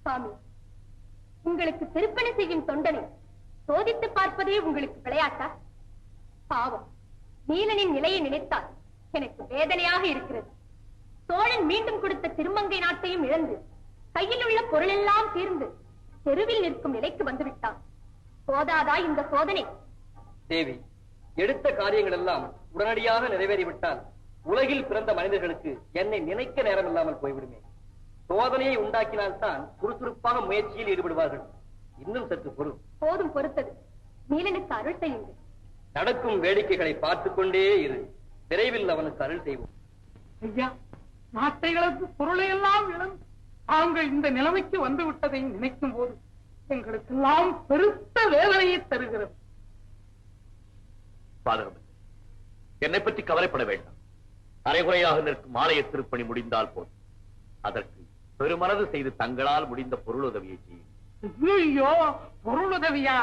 சுவாமி, உங்களுக்கு திருப்பணி செய்யும் தொண்டனை சோதித்து பார்ப்பதே உங்களுக்கு விளையாட்டா? பாவம், நீலனின் நிலையை நினைத்தால் எனக்கு வேதனையாக இருக்கிறது. சோழன் மீண்டும் கொடுத்த திருமங்கை நாட்டையும் இழந்து கையில் உள்ள பொருளெல்லாம் தீர்ந்து தெருவில் நிற்கும் நிலைக்கு வந்துவிட்டான். போதாதா இந்த சோதனை? தேவி, எடுத்த காரியங்கள் எல்லாம் உடனடியாக நிறைவேறிவிட்டால் உலகில் பிறந்த மனிதர்களுக்கு என்னை நினைக்க நேரம் இல்லாமல் போய்விடுமே. சோதனையை உண்டாக்கினால்தான் சுறுசுறுப்பாக முயற்சியில் ஈடுபடுவார்கள். இன்னும் சற்று பொருள். போதும் பொறுத்தது. நீலனுக்கு அருள் செய்யுங்கள். நடக்கும் வேடிக்கைகளை பார்த்துக் கொண்டே இரு. விரைவில் அவனுக்கு அருள் செய்வோம். ஐயா, நாட்டைகளுக்கு பொருளை எல்லாம் இழந்து தாங்கள் இந்த நிலைமைக்கு வந்து விட்டதை நினைக்கும் போது எங்களுக்கு எல்லாம் பெருத்த வேதனையை தருகிறது. என்னை பற்றி கவலைப்பட வேண்டாம். அரைகுறையாக நிற்கும் ஆலய திருப்பணி முடிந்தால் போதும். அதற்கு பெருமனது செய்து தங்களால் முடிந்த பொருளுதவியை செய்யும். ஐயோ, பொருளுதவியா?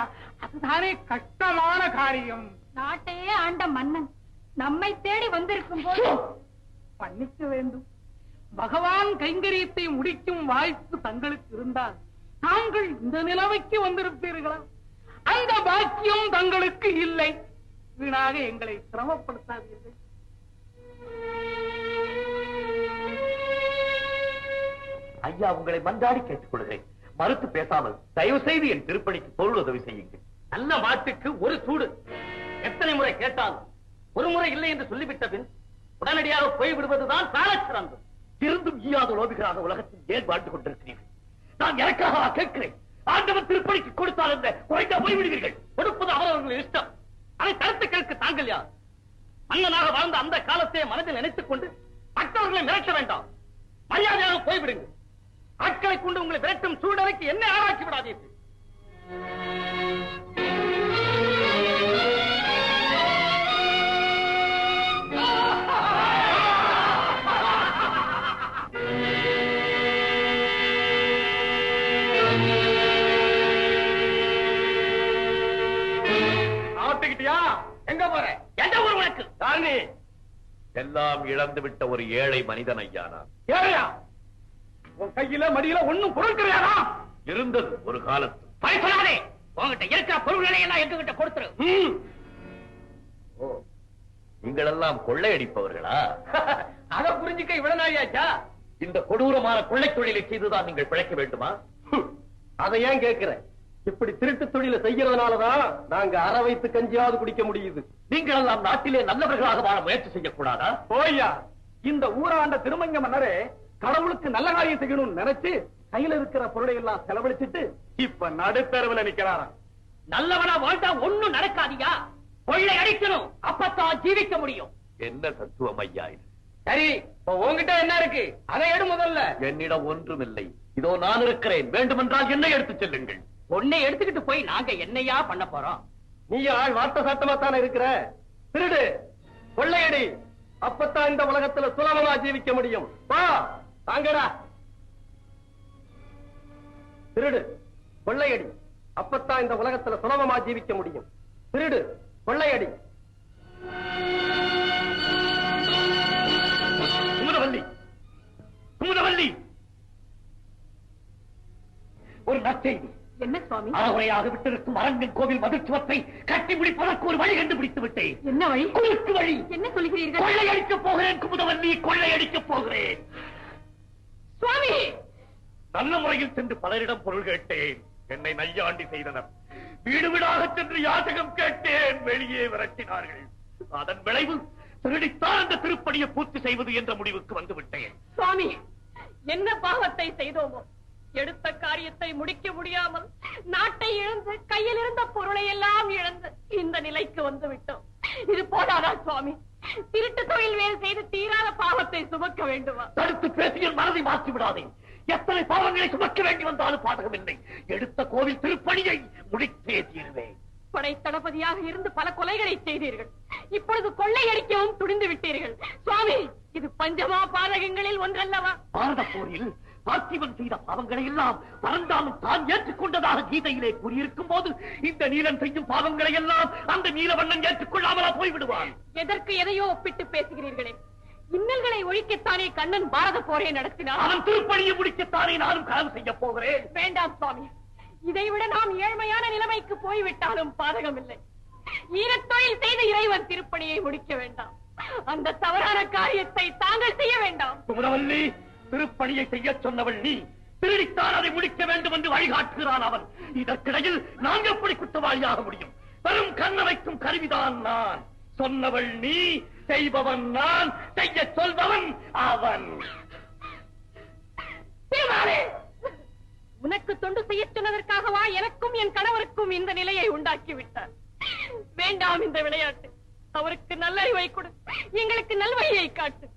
அதுதானே கஷ்டமான காரியம். நாட்டையே ஆண்ட மன்னன் நம்மை தேடி வந்திருக்கும் போது பண்ணிக்க வேண்டும். பகவான் கைங்கரியத்தை முடிக்கும் வாய்ப்பு தங்களுக்கு இருந்தால் தாங்கள் இந்த நிலைமைக்கு வந்திருப்பீர்களா? அந்த பாக்கியம் தங்களுக்கு இல்லை. வீணாக எங்களை சிரமப்படுத்தாதீர்கள். ஐயா, உங்களை மன்றாடி கேட்டுக் கொள்கிறேன். மறுத்து பேசாமல் தயவு செய்து என் திருப்பணிக்கு பொருள் உதவி செய்யுங்கள். நல்ல மாட்டுக்கு ஒரு சூடு. எத்தனை முறை கேட்டாலும் ஒரு முறை இல்லை என்று சொல்லிவிட்ட பின் உடனடியாக போய்விடுவதுதான் காலச்சிறந்தது. இருந்தும் ஈயாத லோபிகளாக உலகத்தில் ஏன் வாழ்ந்து கொண்டிருக்கிறீர்கள்? நான் எனக்காக கேட்கிறேன். ஆண்டவன் திருப்பணிக்கு கொடுத்தால் என்ன குறைந்த போய்விடுவீர்கள். கொடுப்பது அவரவர்கள் இஷ்டம். அதை தடுத்து கேட்க தாங்கள் யார்? மன்னனாக வாழ்ந்த அந்த காலத்தை மனதில் நினைத்துக் கொண்டு மற்றவர்களை மிரட்ட வேண்டாம். மரியாதையாக போய்விடுங்கள். ஆட்களை கொண்டு உங்களை விரட்டும் சூழ்நிலைக்கு என்ன ஆராய்ச்சி விடாதீர்கள். ஆட்டுக்கிட்டியா? எங்க போற? எந்த ஊர் உனக்கு? தானே எல்லாம் இழந்து விட்ட ஒரு ஏழை மனிதன் ஐயா நான். ஏழையா? உன் கையில மடியில ஒண்ணும் பொருள் கிடையாதா? இருந்தது ஒரு காலத்து. பயப்படாதே. உங்ககிட்ட இருக்கிற பொருள்களை எல்லாம் எங்ககிட்ட கொடுத்துரு. ஓ, நீங்கள் எல்லாம் கொள்ளையடிப்பவர்களா? அதை புரிஞ்சுக்க இவ்வளவு நாளியாச்சா? இந்த கொடூரமான கொள்ளை தொழிலை செய்துதான் நீங்கள் பிழைக்க வேண்டுமா? அதை ஏன் கேட்கிற? இப்படி திருட்டு தொழிலை செய்யறதுனாலதான் நாங்க அற வைத்து கஞ்சியாவது குடிக்க முடியுது. நீங்கள் எல்லாம் நாட்டிலே நல்லவர்களாக வாழ முயற்சி செய்யக்கூடாதா? போய்யா, இந்த ஊராண்ட திருமங்க மன்னரே கடவுளுக்கு நல்ல காரியம் செய்யணும்னு நினைச்சு கையில இருக்கிற பொருளை எல்லாம் செலவழிச்சிட்டு இப்ப நடுத்தருவில் நிக்கிறாராம். நல்லவனா வாழ்ந்தா ஒண்ணும் நடக்காதியா? கொள்ளை அடிக்கணும், அப்பத்தான் ஜீவிக்க முடியும். என்ன தத்துவம் ஐயா இது? சரி, உங்ககிட்ட என்ன இருக்கு? அதை எடு முதல்ல. என்னிடம் ஒன்றுமில்லை. இதோ நான் இருக்கிறேன். வேண்டுமென்றால் என்னை எடுத்துச் செல்லுங்கள். பொண்ணை எடுத்துக்கிட்டு போய் நாங்க என்னையா பண்ண போறோம்? நீ ஆள் வார்த்தை சாட்டமா தானே இருக்கிற. திருடு, கொள்ளையடி, அப்பத்தான் இந்த உலகத்துல சுலபமா ஜீவிக்க முடியும். வா, தாங்கடா. திருடு, கொள்ளையடி, அப்பத்தான் இந்த உலகத்துல சுலபமா ஜீவிக்க முடியும். திருடு, கொள்ளையடி. குமுதவல்லி, குமுதவல்லி, ஒரு நற்செய்தி. என்ன சுவாமி? அறகுறையாக விட்டிருக்கும் அரங்கன் கோவில் மதிச்சுவத்தை கட்டி முடிப்பதற்கு ஒரு வழி கண்டுபிடித்து விட்டேன். என்ன வழி? குறுக்கு வழி. என்ன சொல்கிறீர்கள்? கொள்ளையடிக்கப் போகிறேன் குமுதவல்லி, கொள்ளையடிக்கப் போகிறேன். சுவாமி, நல்ல முறையில் சென்று பலரிடம் பொருள் கேட்டேன். என்னை நையாண்டி செய்தனர். வீடு வீடாக சென்று யாசகம் கேட்டேன். வெளியே விரட்டினார்கள். அதன் விளைவு திருடித்தான் அந்த திருப்பணியை பூர்த்தி செய்வது என்ற முடிவுக்கு வந்து விட்டேன். சுவாமி, என்ன பாவத்தை செய்தோமோ? எடுத்த காரியத்தை முடிக்க முடியாமல் நாட்டை இழந்து கையில் இருந்த பொருளை எல்லாம் இழந்து இந்த நிலைக்கு வந்து விட்டோம். இது போதாதா சுவாமி? திருட்டு தொழில் வேறு செய்து தீராத பாவத்தை சுமக்க வேண்டுமா? தடுத்து பேசியில் மனதை மாற்றி விடாதே. எத்தனை பாவங்களை சுமக்க வேண்டி வந்தாலும் பாதகமில்லை. எடுத்த கோவில் திருப்பணியை முடித்தே தீர்வேன். படை தளபதியாக இருந்து பல கொலைகளை செய்தீர்கள். இப்பொழுது கொள்ளையடிக்கவும் துணிந்து விட்டீர்கள். சுவாமி, இது பஞ்சமா பாதகங்களில் ஒன்றல்லவா? பாரத போரில் பார்த்திபன் செய்த பாவங்களை எல்லாம் பரந்தாலும் தான் ஏற்றுக்கொண்டதாக கீதையிலே கூறியிருக்கும் போது இந்த நீலன் செய்யும் பாவங்களை எல்லாம் அந்த நீலவண்ணன் ஏற்றுக்கொள்ளாமலா போய்விடுவான். எதற்கு எதையோ ஒப்பிட்டு பேசுகிறீர்களே? இன்னல்களை ஒழிக்கத்தானே கண்ணன் பாரத போரை நடத்தினார். அவன் திருப்பணியை முடிக்கத்தானே நானும் கனவு செய்ய போகிறேன். வேண்டாம் சுவாமி, இதைவிட நாம் ஏழ்மையான நிலைமைக்கு போய்விட்டாலும் பாதகமில்லை. ஈரத்தொழில் செய்த இறைவன் திருப்பணியை முடிக்க வேண்டாம். அந்த தவறான காரியத்தை தாங்கள் செய்ய வேண்டாம். குமரவல்லி, திருப்பணியை செய்ய சொன்னவள் நீ, திருடித்தான் அதை முடிக்க வேண்டும் என்று வழிகாட்டுகிறான் அவன். இதற்கிடையில் நான் எப்படி குற்றவாளியாக முடியும்? வெறும் கண்ணமைக்கும் கருவிதான் நான். சொன்னவள் நீ, செய்பவன் நான், செய்ய சொல்பவன் அவன். உனக்கு தொண்டு செய்ய சொன்னதற்காகவா எனக்கும் என் கணவருக்கும் இந்த நிலையை உண்டாக்கிவிட்டார்? வேண்டாம் இந்த விளையாட்டு. அவருக்கு நல்லறிவை கொடு, எங்களுக்கு நல்வழியை காட்டு.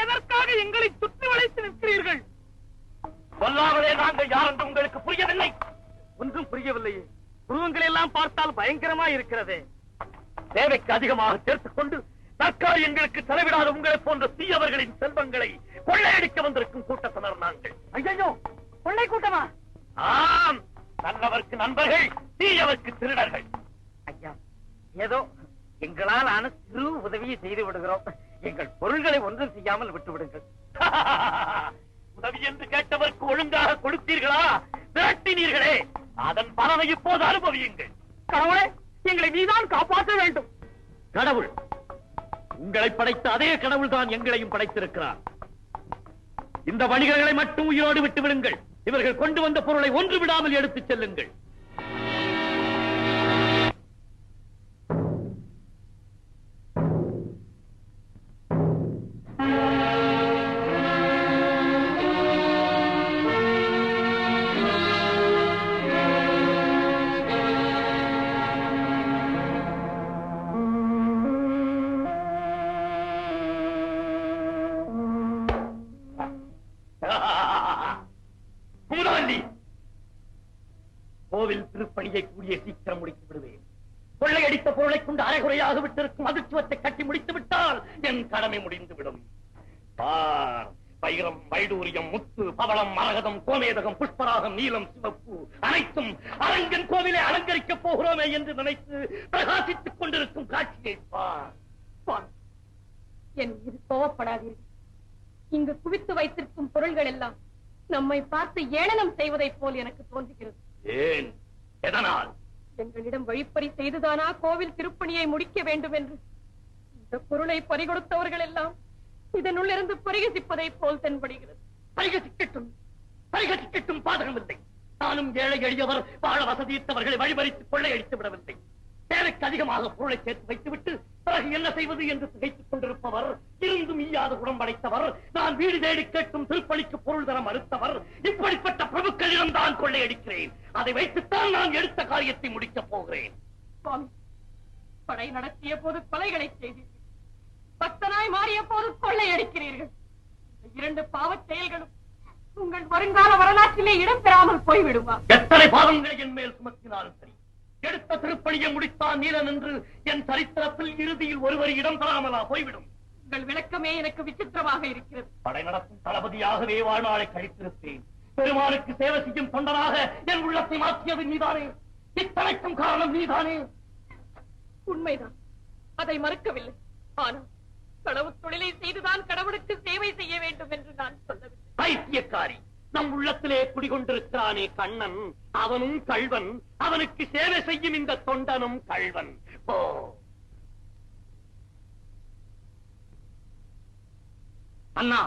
எதற்காக எங்களை சுற்றி வளைத்து நிற்கிறீர்கள்? சொல்லாமலே நாங்கள் யார் என்று உங்களுக்கு புரியவில்லை. ஒன்றும் புரியவில்லையே. உருவங்களை எல்லாம் பார்த்தால் பயங்கரமா இருக்கிறதே. தேவைக்கு அதிகமாக சேர்த்துக் கொண்டு தற்காரியங்களுக்கு செலவிடாத உங்களை போன்ற தீயவர்களின் செல்வங்களை கொள்ளையடிக்க வந்திருக்கும் கூட்டத்தினர் நாங்கள். ஐயோ, கொள்ளை கூட்டமா? ஆம், நல்லவர்க்கு நண்பர்கள், தீயவர்க்கு திருடர்கள். ஐயா, ஏதோ எங்களால் ஆன சிறு உதவியை செய்து விடுகிறோம். எங்கள் பொருள்களை ஒன்றும் செய்யாமல் விட்டு விடுங்கள். உதவி என்று கேட்டவர்க்கு ஒழுங்காக கொடுத்தீர்களா? விரட்டினீர்களே, அதன் பலனை இப்போது அனுபவியுங்கள். கடவுளே, எங்களை நீதான் காப்பாற்ற வேண்டும். கடவுள் உங்களை படைத்த அதே கடவுள் தான் எங்களையும் படைத்திருக்கிறார். இந்த வணிகர்களை மட்டும் உயிரோடு விட்டு விடுங்கள். இவர்கள் கொண்டு வந்த பொருளை ஒன்று விடாமல் எடுத்துச் செல்லுங்கள். குமுதவல்லி, கோவில் திருப்பணியை கூடிய சீக்கிரம் முடித்து விடுவேன். கொள்ளையடித்த பொருளை கொண்டு அரைகுறையாக விட்டிருக்கும் அதிர்ச்சுவத்தை கட்டி முடித்து விட்டால் என் கடமை முடிந்துவிடும். வைரம், வைடூரியம், முத்து, பவளம், மரகதம், கோமேதகம், புஷ்பராகம், நீலம், சிவப்பு அனைத்தும் அரங்கன் கோவிலை அலங்கரிக்கப் போகிறோமே என்று நினைத்து பிரகாசித்துக் கொண்டிருக்கும் காட்சியை பார். என் மீது கோவப்படாதீர்கள். இங்கு குவித்து வைத்திருக்கும் பொருள்கள் எல்லாம் நம்மை பார்த்து ஏளனம் செய்வதைப் போல் எனக்கு தோன்றுகிறது. ஏன்? எதனால்? எங்களிடம் வழிப்பறி செய்துதானா கோவில் திருப்பணியை முடிக்க வேண்டும் என்று இந்த பொருளை பறிகொடுத்தவர்கள் எல்லாம் இதனுள்ளிருந்து பரிகசிப்பதைப் போல் தென்படுகிறது. பரிகசிக்கட்டும், பாதகமில்லை. நானும் ஏழை எளியவர், வாழ வசதியற்றவர்களை வழிபறித்து கொள்ளையடித்து விடவில்லை. தேவைக்கு அதிகமாக பொருளை சேர்த்து வைத்துவிட்டு பிறகு என்ன செய்வது என்று திகைத்துக் கொண்டிருப்பவர், இருந்தும் ஈயாத குணம் படைத்தவர், நான் வீடு தேடி கேட்டும் திருப்பணிக்கு பொருள் தர மறுத்தவர், இப்படிப்பட்ட பிரபுக்களிடம் தான் கொள்ளையடிக்கிறேன். அதை வைத்துத்தான் நான் எடுத்த காரியத்தை முடிக்கப் போகிறேன். சுவாமி, படை நடத்திய போது கொலைகளை செய்தீர்கள், பக்தனாய் மாறிய போது கொள்ளையடிக்கிறீர்கள். இந்த இரண்டு பாவச் செயல்களும் உங்கள் வருங்கால வரலாற்றிலே இடம் பெறாமல் போய்விடுமா? எத்தனை பாவங்களை என் மேல் சுமத்தினாலும் சரி, எடுத்த திருப்பணியை முடித்தான் நீலன் என்று என் சரித்திரத்தில் இறுதியில் ஒருவர் இடம் பெறாமலா போய்விடும்? உங்கள் விளக்கமே எனக்கு விசித்திரமாக இருக்கிறது. படை நடத்தும் தளபதியாகவே வாழ்நாளை கழித்திருப்பேன். பெருமாளுக்கு சேவை செய்யும் தொண்டனாக என் உள்ளத்தை மாற்றியது நீதானே. இத்தனைக்கும் காரணம் நீதானே. உண்மைதான், அதை மறுக்கவில்லை. ஆனால் கடவுள் தொழிலை செய்துதான் கடவுளுக்கு சேவை செய்ய வேண்டும் என்று நான் சொல்லவில்லை. பைத்தியக்காரி, நம் உள்ளத்திலே குடிகொண்டிருக்கிறானே கண்ணன், அவனும் கள்வன். அவனுக்கு சேவை செய்யும் இந்த தொண்டனும் கள்வன். ஓ, அண்ணா,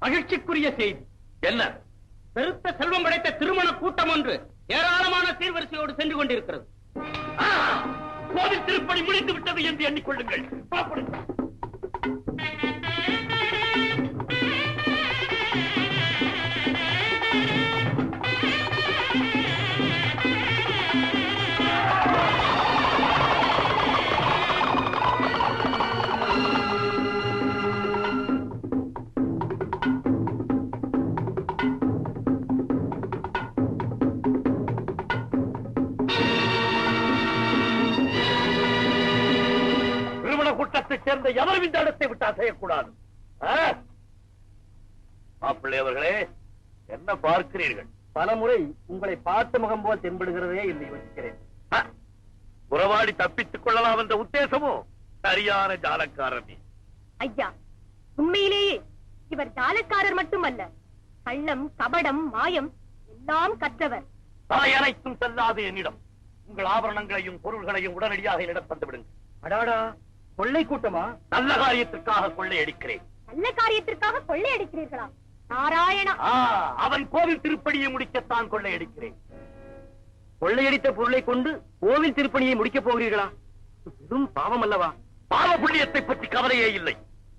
மகிழ்ச்சிக்குரிய செய்தி என்ன? பெருத்த செல்வம் படைத்த திருமண கூட்டம் ஒன்று ஏராளமான சீர்வரிசையோடு சென்று கொண்டிருக்கிறது. கோவில் திருப்பணி முடிந்து விட்டது என்று எண்ணிக்கொள்ளுங்கள். புறப்படுங்கள். சேர்ந்த எவரும் இந்த இடத்தை விட்டு அசையக்கூடாது. மாப்பிள்ளை அவர்களே, என்ன பார்க்கிறீர்கள்? பலமுறை உங்களை பார்த்த முகம் போல் தென்படுகிறதே என்று யோசிக்கிறேன். உறவாடி தப்பித்துக் கொள்ளலாம் என்ற உத்தேசமோ? சரியான ஜாலக்காரர். ஐயா, உண்மையிலேயே இவர் ஜாலக்காரர் மட்டுமல்ல, கள்ளம், கபடம், மாயம் எல்லாம் கற்றவர். தாய் அனைத்தும் செல்லாது என்னிடம். உங்கள் ஆபரணங்களையும் பொருள்களையும் உடனடியாக என்னிடம் தந்து விடுங்கள். அடாடா, கொள்ளை கூட்டமா? நல்ல காரியத்திற்காக கொள்ளையடிக்கிறேன். நல்ல காரியத்திற்காக கொள்ளையடிக்கிறீர்களா? நாராயணா! அவன் கோவில் திருப்பணியை முடிக்கத்தான் கொள்ளையடிக்கிறேன். கொள்ளையடித்த பொருளை கொண்டு கோவில் திருப்பணியை முடிக்கப் போகிறீர்களா? பெரும் பாவம் அல்லவா? பாவ புண்ணியத்தை பற்றி கவலையே இல்லை.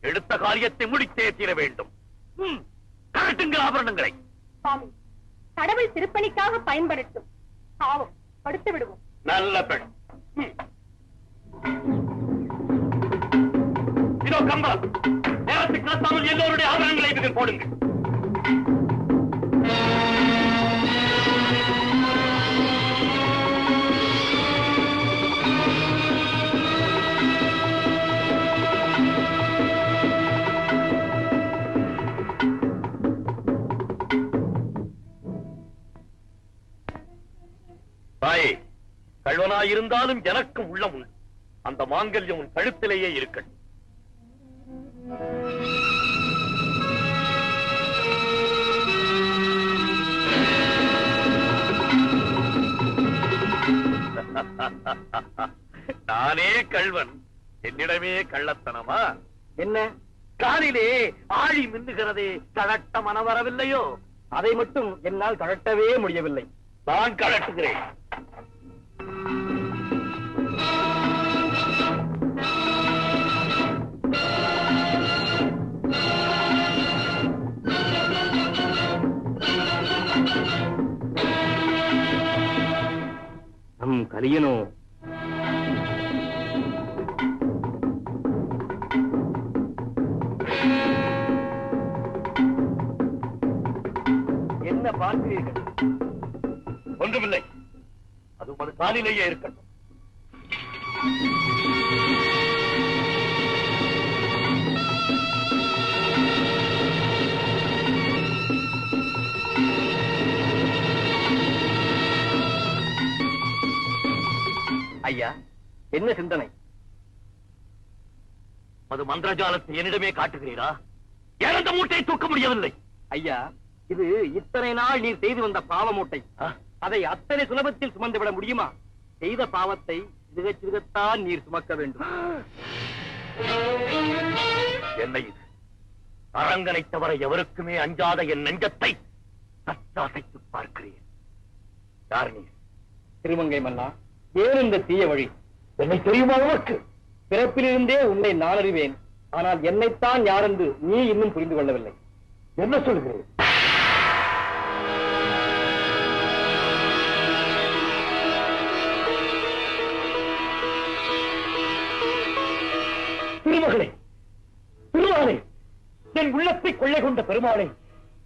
எடுத்த காரியத்தை முடித்தே தீர வேண்டும். கரட்டுங்கள் ஆபரணங்களை. சுவாமி, கடவுள் திருப்பணிக்காக பயன்படுத்தும். பாவம், படுத்து விடுவோம். நல்ல பெண். இதோ கம்பளம். நேரத்துக்கு கலத்தாமல் எல்லோருடைய ஆபரணங்களை இதில் போடுங்கள். தாயே, கள்வனாயிருந்தாலும் எனக்கும் உள்ளம் உண்டு. அந்த மாங்கல்யம் உன் கழுத்திலேயே இருக்கட்டும். நானே கள்வன், என்னிடமே கள்ளத்தனமா? என்ன? காலிலே ஆழி மின்னுகிறதே, கழட்ட மனம் வரவில்லையோ? அதை மட்டும் என்னால் கழட்டவே முடியவில்லை. நான் கழட்டுகிறேன். நம் கலியனோ என்ன பார்க்கிறீர்கள்? ஒன்றுமில்லை, அது ஒரு காலிலேயே இருக்கட்டும். ஐயா, என்ன சிந்தனை? அது மந்திரஜாலத்தை என்னிடமே காட்டுகிறீரா? ஏன் அந்த மூட்டையை தூக்க முடியவில்லை? ஐயா, இது இத்தனை நாள் நீர் செய்து வந்த பாவ மூட்டை. அதை அத்தனை சுலபத்தில் சுமந்து விட முடியுமா? செய்த பாவத்தை சிறுக சிறுகத்தான் நீர் சுமக்க வேண்டும். என்னை இது அரங்கனை தவிர எவருக்குமே அஞ்சாத என் நெஞ்சத்தை சற்றாசைத்து பார்க்கிறேன். யார் நீ? திருமங்கை மன்னா, ஏன் இந்த தீய வழி? என்னை தெரியுமா உனக்கு? பிறப்பிலிருந்தே உன்னை நான் அறிவேன். ஆனால் என்னைத்தான் யார் என்று நீ இன்னும் புரிந்து கொள்ளவில்லை. என்ன சொல்கிறேன்? திருமகளே, பெருமாளே, என் உள்ளத்தை கொள்ளை கொண்ட பெருமாளே,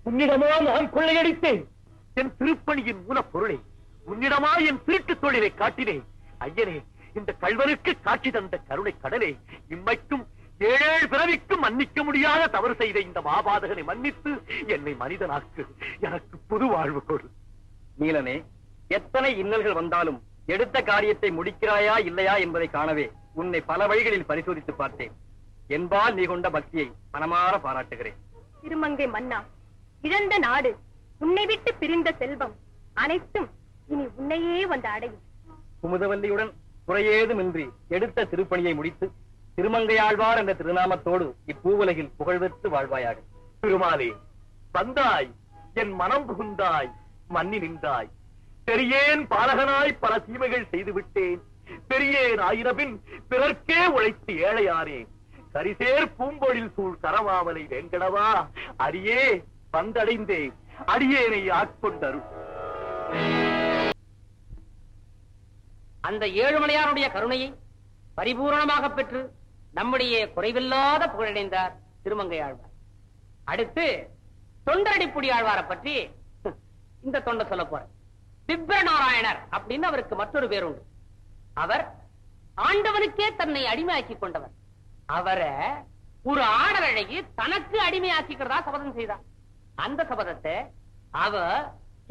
உன்னிடமா நான் கொள்ளையடித்தேன். என் திருப்பணியின் மூலப்பொருளை உன்னிடமா என் திருட்டு தொழிலை காட்டினேன். ஐயனே, இந்த கள்வனுக்கு காட்சி தந்த கருணை கடலே, இம்மைக்கும் ஏழேழு பிறவிக்கும் மன்னிக்க முடியாத தவறு செய்த இந்த மாபாதகனை மன்னித்து என்னை மனிதனாக்கு. எனக்கு புது வாழ்வு கொடு. நீலனே, எத்தனை இன்னல்கள் வந்தாலும் எடுத்த காரியத்தை முடிக்கிறாயா இல்லையா என்பதை காணவே உன்னை பல வழிகளில் பரிசோதித்து பார்த்தேன். என்பால் நீ கொண்ட பக்தியை மனமாற பாராட்டுகிறேன். திருமங்கை மன்னா, இழந்த நாடு, உன்னை விட்டு பிரிந்த செல்வம் அனைத்தும் இனி உன்னையே வந்து அடையும். குமுதவல்லியுடன் குறையேதுமின்றி எடுத்த திருப்பணியை முடித்து திருமங்கையாழ்வார் என்ற திருநாமத்தோடு இப்பூவுலகில் புகழ்பெற்று வாழ்வாயாக. திருமாலே, வந்தாய், என் மனம் புகுந்தாய், மன்னி நின்றாய். பெரியேன் பாலகனாய் பல தீமைகள் செய்து விட்டேன். பெரியேன் ஆயிரபின் பிறர்க்கே உழைத்து ஏழையானேன். கரிசேர் பூம்பொழில் சூழ் கரவாமலை வெங்கடவா, அடியே வந்தடைந்தேன், அடியேனை ஆட்கொண்டரும். அந்த ஏழுமலையாருடைய கருணையை பரிபூரணமாக பெற்று நம்முடைய குறைவில்லாத புகழடைந்தார் திருமங்கை ஆழ்வார். அடுத்து தொண்டரடிப்புடி ஆழ்வாரை பற்றி இந்த தொண்டை சொல்ல போறேன். திவ்யநாராயணர் அப்படின்னு அவருக்கு மற்றொரு பேர் உண்டு. அவர் ஆண்டவனுக்கே தன்னை அடிமையாக்கி கொண்டவர். அவரை ஒரு ஆடல் அழகி தனக்கு அடிமையாக்கிக்கிறதா சபதம் செய்தார். அந்த சபதத்தை அவ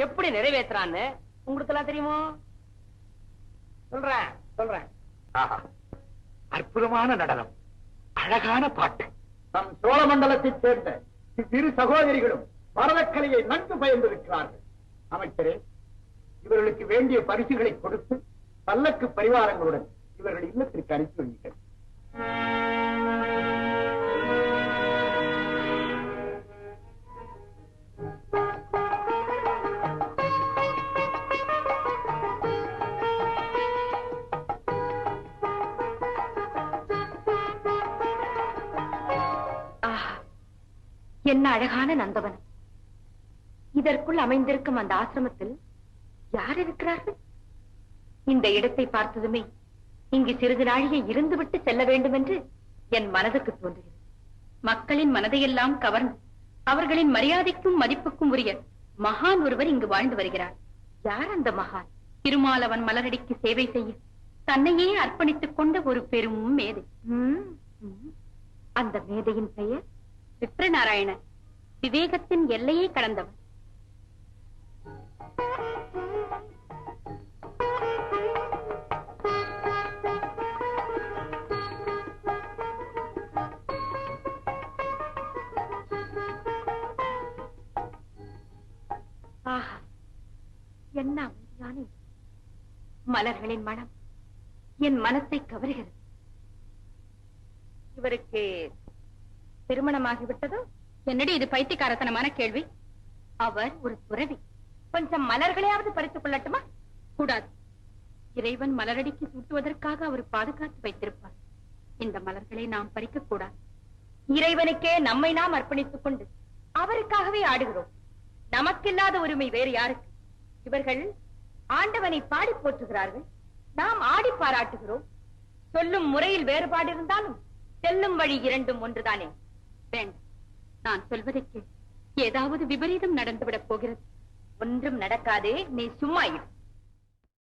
எப்படி நிறைவேற்றான்னு உங்களுக்கு எல்லாம் தெரியுமோ? சொல்றேன். அற்புதமான நடனம், அழகான பாட்டு. நம் சோழ மண்டலத்தைச் சேர்ந்த இரு சகோதரிகளும் பரதக்கலையை நன்கு பயந்திருக்கிறார்கள். அமைச்சரே, இவர்களுக்கு வேண்டிய பரிசுகளை கொடுத்து பல்லக்கு பரிவாரங்களுடன் இவர்கள் இல்லத்திற்கு அனுப்பி வைங்கள். என்ன அழகான நந்தவனம்! இதற்குள் அமைந்திருக்கும் அந்த ஆசிரமத்தில் யார் இருக்கிறார்கள்? இந்த இடத்தை பார்த்ததுமே இங்கு சிறிது நாழிகை இருந்துவிட்டு செல்ல வேண்டும் என்று என் மனதுக்கு தோன்றுகிறது. மக்களின் மனதையெல்லாம் கவர்ந்து அவர்களின் மரியாதைக்கும் மதிப்புக்கும் உரிய மகான் ஒருவர் இங்கு வாழ்ந்து வருகிறார். யார் அந்த மகான்? திருமாலவன் மலரடிக்கு சேவை செய்ய தன்னையே அர்ப்பணித்துக் கொண்ட ஒரு பெரும் மேதை. அந்த மேதையின் பெயர் விப்ரநாராயணர். விவேகத்தின் எல்லையை கடந்தவர். ஆஹா, என்ன அமைதியான இடம். மலர்களின் மனம் என் மனத்தை கவருகிறது. இவருக்கு திருமணமாகிவிட்டதோ? என்னடி இது பைத்தியக்காரத்தனமான கேள்வி? அவர் ஒரு துறவி. கொஞ்சம் மலர்களையாவது பறித்துக் கொள்ளட்டுமா? கூடாது. இறைவன் மலரடிக்கு சூட்டுவதற்காக அவர் பாதுகாத்து வைத்திருப்பார். இந்த மலர்களை நாம் பறிக்க கூடாது. இறைவனுக்கே நம்மை நாம் அர்ப்பணித்துக் கொண்டு அவருக்காகவே ஆடுகிறோம். நமக்கில்லாத உரிமை வேறு யாருக்கு? இவர்கள் ஆண்டவனை பாடி போற்றுகிறார்கள், நாம் ஆடி பாராட்டுகிறோம். சொல்லும் முறையில் வேறுபாடு இருந்தாலும் செல்லும் வழி இரண்டும் ஒன்றுதானே. வேண்டாம், நான் சொல்வதற்கு ஏதாவது விபரீதம் நடந்துவிடப் போகிறது. ஒன்றும் நடக்காதே, நீ சும்மா இரு.